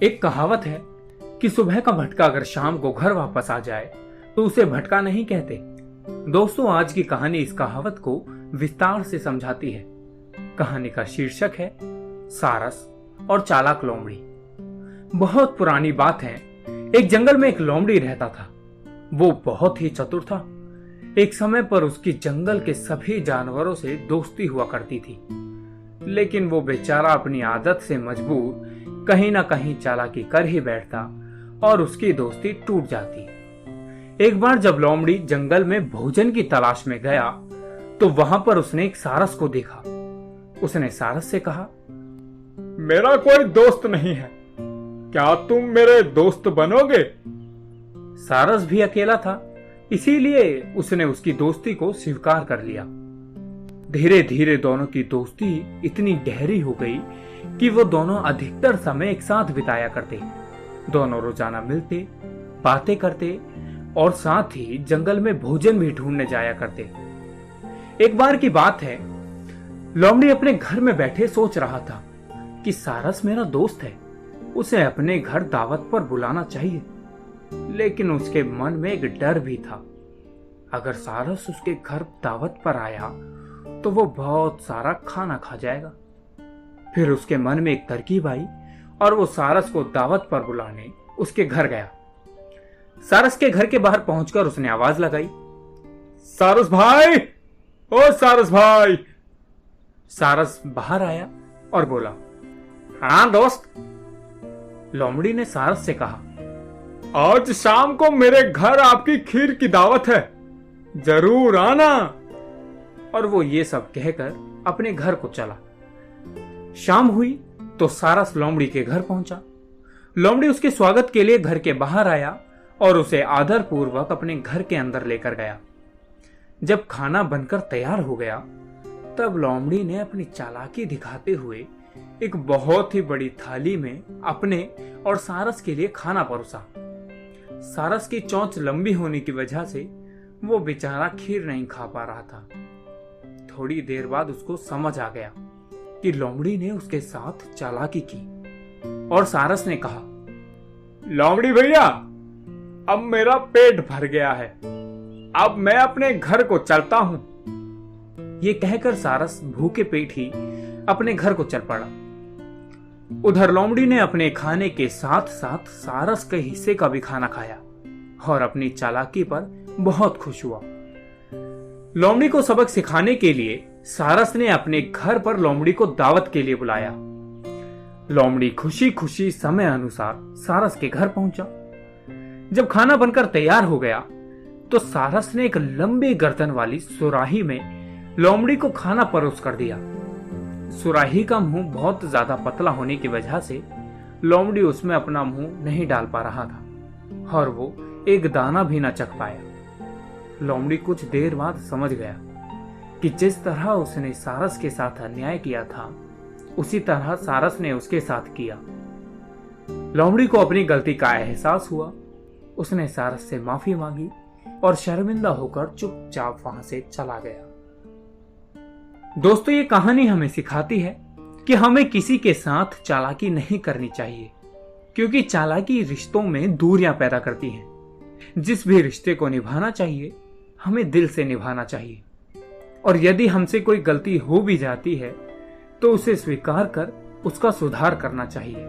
एक कहावत है कि सुबह का भटका अगर शाम को घर वापस आ जाए तो उसे भटका नहीं कहते। दोस्तों, आज की कहानी इस कहावत को विस्तार से समझाती है। कहानी का शीर्षक है सारस और चालाक लोमड़ी। बहुत पुरानी बात है। एक जंगल में एक लोमड़ी रहता था। वो बहुत ही चतुर था। एक समय पर उसकी जंगल के सभी जानवरों से दोस्ती हुआ करती थी, लेकिन वो बेचारा अपनी आदत से मजबूर कहीं ना कहीं चालाकी कर ही बैठता और उसकी दोस्ती टूट जाती। एक बार जब लोमड़ी जंगल में भोजन की तलाश में गया तो वहां पर उसने एक सारस को देखा। उसने सारस से कहा, मेरा कोई दोस्त नहीं है, क्या तुम मेरे दोस्त बनोगे? सारस भी अकेला था, इसीलिए उसने उसकी दोस्ती को स्वीकार कर लिया। धीरे धीरे दोनों की दोस्ती इतनी गहरी हो गई कि वो दोनों अधिकतर समय एक साथ बिताया करते। दोनों रोजाना मिलते, बातें करते और साथ ही जंगल में भोजन भी ढूंढने जाया करते। एक बार की बात है, लोमड़ी अपने घर में बैठे सोच रहा था कि सारस मेरा दोस्त है, उसे अपने घर दावत पर बुलाना चाहिए। लेकिन उसके मन में एक डर भी था। अगर सारस उसके घर दावत पर आया तो वो बहुत सारा खाना खा जाएगा। फिर उसके मन में एक तरकीब आई और वो सारस को दावत पर बुलाने उसके घर गया। सारस के घर के बाहर पहुंचकर उसने आवाज लगाई, सारस भाई, ओ सारस भाई। सारस बाहर आया और बोला, हाँ दोस्त। लोमड़ी ने सारस से कहा, आज शाम को मेरे घर आपकी खीर की दावत है, जरूर आना। और वो ये सब कहकर अपने घर को चला। शाम हुई तो सारस लोमड़ी के घर पहुंचा। लोमड़ी उसके स्वागत के लिए घर के बाहर आया और उसे आदर पूर्वक अपने घर के अंदर लेकर गया। जब खाना बनकर तैयार हो गया तब लोमड़ी ने अपनी चालाकी दिखाते हुए एक बहुत ही बड़ी थाली में अपने और सारस के लिए खाना परोसा। सारस की चोंच लंबी होने की वजह से वो बेचारा खीर नहीं खा पा रहा था। थोड़ी देर बाद उसको समझ आ गया कि लोमड़ी ने उसके साथ चालाकी की और सारस ने कहा, लोमड़ी भैया, अब मेरा पेट भर गया है, अब मैं अपने घर को चलता हूं। ये कहकर सारस भूखे पेट ही अपने घर को चल पड़ा। उधर लोमड़ी ने अपने खाने के साथ साथ सारस के हिस्से का भी खाना खाया और अपनी चालाकी पर बहुत खुश हुआ। लोमड़ी को सबक सिखाने के लिए सारस ने अपने घर पर लोमड़ी को दावत के लिए बुलाया। लोमड़ी खुशी खुशी समय अनुसार सारस के घर पहुंचा। जब खाना बनकर तैयार हो गया तो सारस ने एक लंबी गर्दन वाली सुराही में लोमड़ी को खाना परोस कर दिया। सुराही का मुंह बहुत ज्यादा पतला होने की वजह से लोमड़ी उसमें अपना मुंह नहीं डाल पा रहा था और वो एक दाना भी न चख पाया। लोमड़ी कुछ देर बाद समझ गया कि जिस तरह उसने सारस के साथ अन्याय किया था उसी तरह सारस ने उसके साथ किया। लोमड़ी को अपनी गलती का एहसास हुआ। उसने सारस से माफी मांगी और शर्मिंदा होकर चुपचाप वहां से चला गया। दोस्तों, ये कहानी हमें सिखाती है कि हमें किसी के साथ चालाकी नहीं करनी चाहिए, क्योंकि चालाकी रिश्तों में दूरियां पैदा करती है। जिस भी रिश्ते को निभाना चाहिए हमें दिल से निभाना चाहिए, और यदि हमसे कोई गलती हो भी जाती है तो उसे स्वीकार कर उसका सुधार करना चाहिए।